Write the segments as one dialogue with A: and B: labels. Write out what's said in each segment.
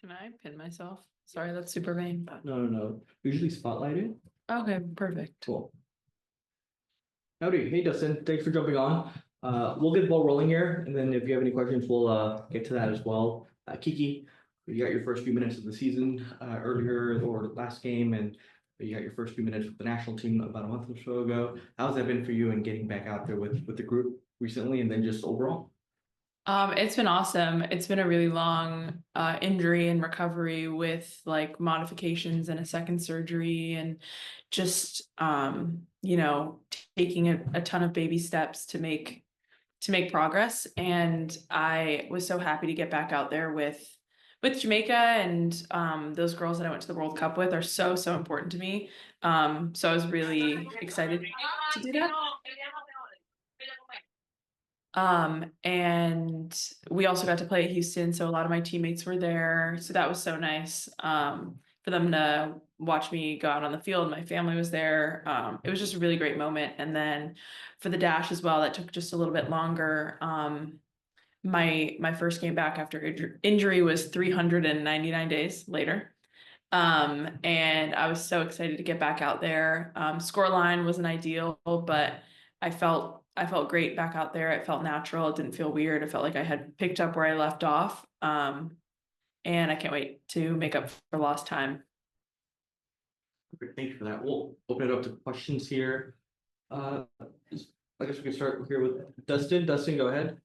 A: Can I pin myself? Sorry, that's super vain.
B: No. Usually spotlighted.
A: Okay, perfect.
B: Cool. Howdy. Hey, Dustin. Thanks for jumping on. We'll get the ball rolling here, and then if you have any questions, we'll get to that as well. Kiki, you got your first few minutes of the season earlier or last game, and you got your first few minutes with the national team about a month or so ago. How's that been for you and getting back out there with the group recently, and then just overall?
A: It's been awesome. It's been a really long injury and recovery with like modifications and a second surgery and just taking a ton of baby steps to make progress. And I was so happy to get back out there with Jamaica, and those girls that I went to the World Cup with are so important to me. So I was really excited to do that. And we also got to play at Houston, so a lot of my teammates were there. So that was so nice for them to watch me go out on the field. My family was there. It was just a really great moment. And then for the dash as well, that took just a little bit longer. My first game back after injury was 399 days later. And I was so excited to get back out there. Scoreline wasn't ideal, but I felt great back out there. It felt natural. It didn't feel weird. It felt like I had picked up where I left off. And I can't wait to make up for lost time.
B: Perfect. Thank you for that. We'll open it up to questions here. I guess we can start here with Dustin. Dustin, go ahead.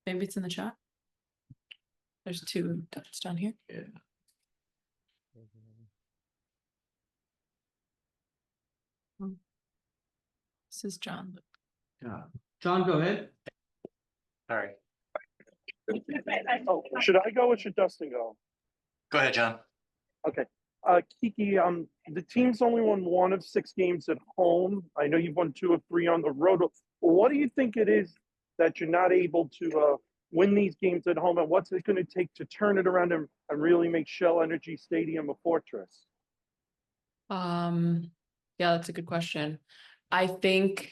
A: Maybe it's in the chat. There's two dots down here.
B: Yeah.
A: This is John.
B: Yeah. John, go ahead.
C: All right.
D: Oh, should I go or should Dustin go?
C: Go ahead, John.
D: Okay. Kiki, the team's only won 1 of 6 games at home. I know you've won 2 of 3 on the road. What do you think it is that you're not able to win these games at home, and what's it going to take to turn it around and really make Shell Energy Stadium a fortress?
A: Yeah, that's a good question. I think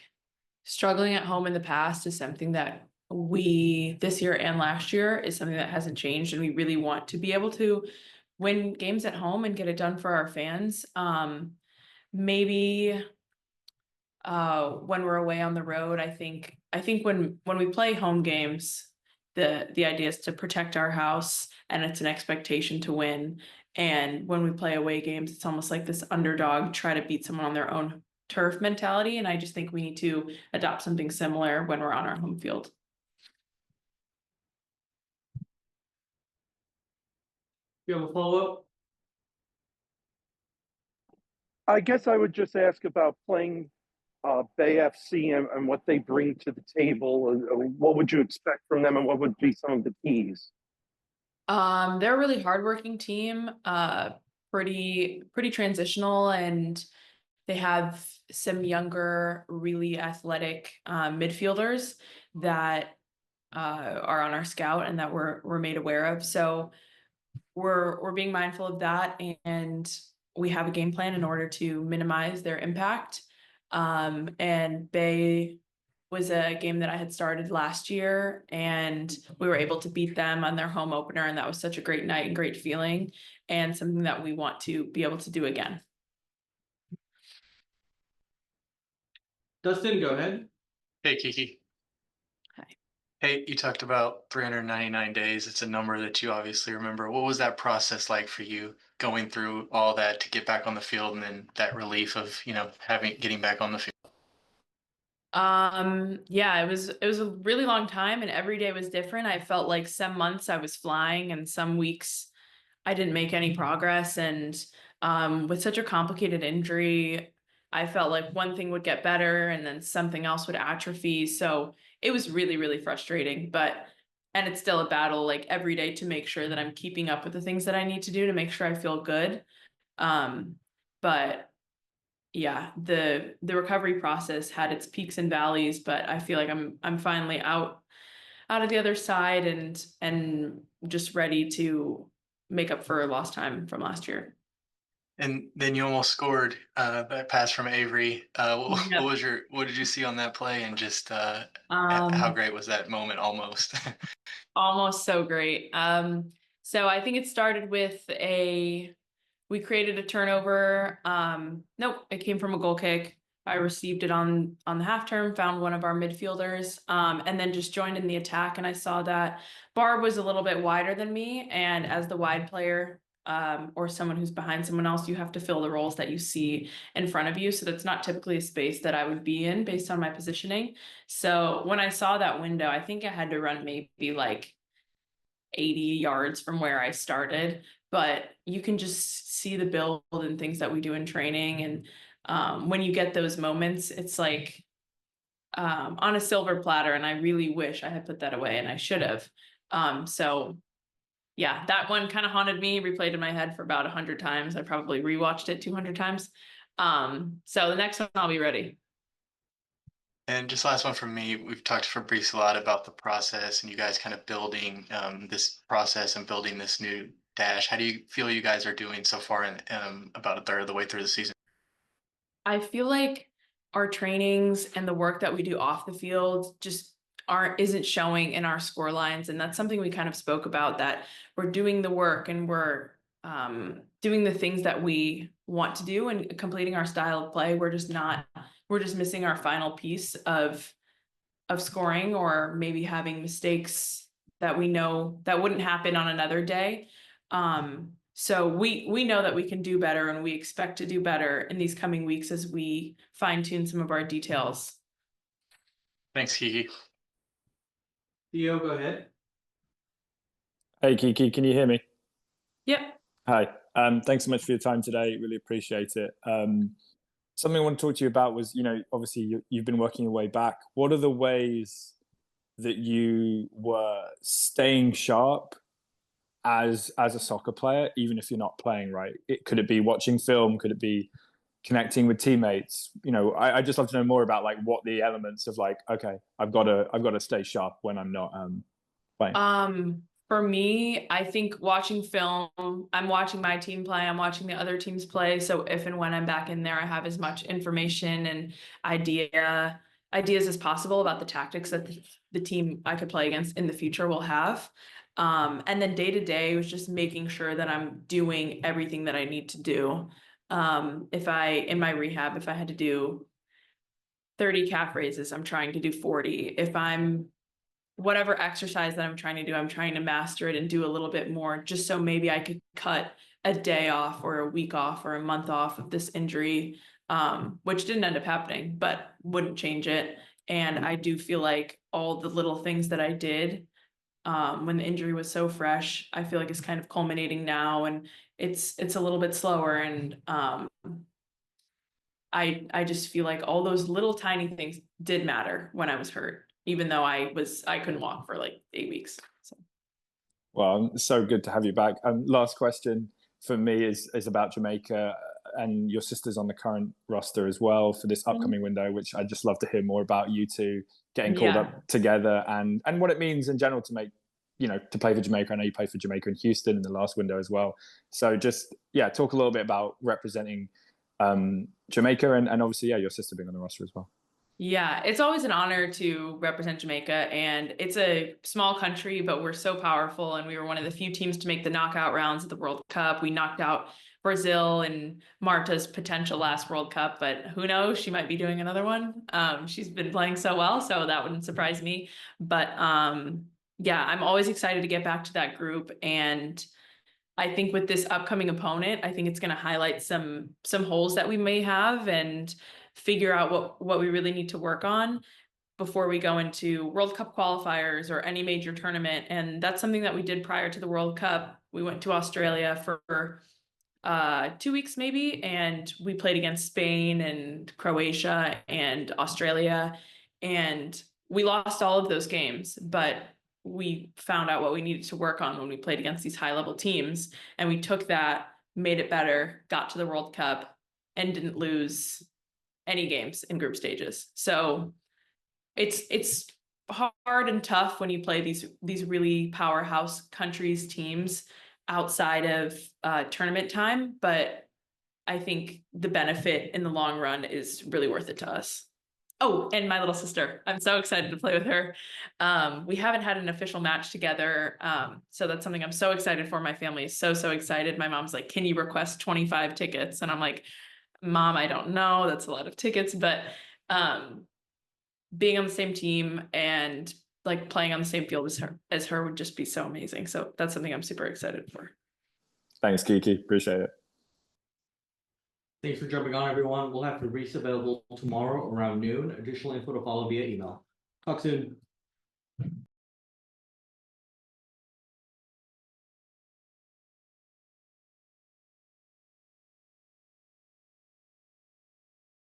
A: struggling at home in the past is something that we this year and last year is something that hasn't changed, and we really want to be able to win games at home and get it done for our fans. Maybe when we're away on the road, I think when we play home games, the idea is to protect our house and it's an expectation to win. And when we play away games, it's almost like this underdog try to beat someone on their own turf mentality. And I just think we need to adopt something similar when we're on our home field.
B: You have a follow-up?
D: I guess I would just ask about playing Bay FC and what they bring to the table. What would you expect from them, and what would be some of the keys?
A: They're a really hardworking team, pretty transitional, and they have some younger, really athletic midfielders that are on our scout and that we're made aware of. So we're being mindful of that, and we have a game plan in order to minimize their impact. And Bay was a game that I had started last year, and we were able to beat them on their home opener, and that was such a great night and great feeling, and something that we want to be able to do again.
B: Dustin, go ahead.
C: Hey, Kiki.
A: Hi.
C: Hey, you talked about 399 days. It's a number that you obviously remember. What was that process like for you, going through all that to get back on the field, and then that relief of, getting back on the field?
A: Yeah, it was a really long time, and every day was different. I felt like some months I was flying and some weeks I didn't make any progress. And with such a complicated injury, I felt like one thing would get better and then something else would atrophy. So it was really frustrating, and it's still a battle like every day to make sure that I'm keeping up with the things that I need to do to make sure I feel good. But yeah, the recovery process had its peaks and valleys, but I feel like I'm finally out of the other side and just ready to make up for lost time from last year.
C: And then you almost scored that pass from Avery.
A: Yep.
C: What did you see on that play, and just how
A: Um,
C: great was that moment almost?
A: Almost so great. So I think it started with we created a turnover. Nope, it came from a goal kick. I received it on the half term, found one of our midfielders, and then just joined in the attack. And I saw that Barb was a little bit wider than me, and as the wide player, or someone who's behind someone else, you have to fill the roles that you see in front of you. So that's not typically a space that I would be in based on my positioning. So when I saw that window, I think I had to run maybe like 80 yards from where I started, but you can just see the build and things that we do in training. And when you get those moments, it's like on a silver platter. And I really wish I had put that away, and I should have. So yeah, that one kind of haunted me, replayed in my head for about 100 times. I probably rewatched it 200 times. So the next one I'll be ready.
C: And just last one from me. We've talked to Fabrice a lot about the process, and you guys kind of building this process and building this new dash. How do you feel you guys are doing so far in about a third of the way through the season?
A: I feel like our trainings and the work that we do off the field just isn't showing in our score lines. And that's something we kind of spoke about, that we're doing the work and we're doing the things that we want to do and completing our style of play. We're just missing our final piece of scoring, or maybe having mistakes that we know that wouldn't happen on another day. So we know that we can do better, and we expect to do better in these coming weeks as we fine tune some of our details.
C: Thanks, Kiki.
B: Theo, go ahead.
E: Hey Kiki, can you hear me?
A: Yep.
E: Hi. Thanks so much for your time today. Really appreciate it. Something I want to talk to you about was, obviously you've been working your way back. What are the ways that you were staying sharp as a soccer player, even if you're not playing, right? Could it be watching film? Could it be connecting with teammates? I just love to know more about like what the elements of like, okay, I've got to stay sharp when I'm not playing.
A: For me, I think watching film, I'm watching my team play, I'm watching the other teams play. So if and when I'm back in there, I have as much information and ideas as possible about the tactics that the team I could play against in the future will have. And then day to day was just making sure that I'm doing everything that I need to do. In my rehab, if I had to do 30 calf raises, I'm trying to do 40. If I'm whatever exercise that I'm trying to do, I'm trying to master it and do a little bit more, just so maybe I could cut a day off or a week off or a month off of this injury, which didn't end up happening, but wouldn't change it. And I do feel like all the little things that I did when the injury was so fresh, I feel like it's kind of culminating now, and it's a little bit slower. And I just feel like all those little tiny things did matter when I was hurt, even though I couldn't walk for like 8 weeks. So.
E: Well, so good to have you back. Last question for me is about Jamaica, and your sister's on the current roster as well for this upcoming window, which I'd just love to hear more about you two getting called up together, and what it means in general to make, to play for Jamaica. I know you played for Jamaica and Houston in the last window as well. So just, talk a little bit about representing Jamaica and obviously, your sister being on the roster as well.
A: Yeah, it's always an honor to represent Jamaica, and it's a small country, but we're so powerful, and we were one of the few teams to make the knockout rounds of the World Cup. We knocked out Brazil and Marta's potential last World Cup, but who knows? She might be doing another one. She's been playing so well, so that wouldn't surprise me. But yeah, I'm always excited to get back to that group, and I think with this upcoming opponent, I think it's going to highlight some holes that we may have and figure out what we really need to work on before we go into World Cup qualifiers or any major tournament. And that's something that we did prior to the World Cup. We went to Australia for 2 weeks maybe, and we played against Spain and Croatia and Australia, and we lost all of those games, but we found out what we needed to work on when we played against these high level teams, and we took that, made it better, got to the World Cup, and didn't lose any games in group stages. So it's hard and tough when you play these really powerhouse countries teams outside of tournament time, but I think the benefit in the long run is really worth it to us. Oh, and my little sister, I'm so excited to play with her. We haven't had an official match together. So that's something I'm so excited for. My family is so excited. My mom's like, can you request 25 tickets? And I'm like, Mom, I don't know. That's a lot of tickets, but being on the same team and like playing on the same field as her would just be so amazing. So that's something I'm super excited for.
E: Thanks, Kiki. Appreciate it.
B: Thanks for jumping on, everyone. We'll have the race available tomorrow around noon. Additional info to follow via email. Talk soon.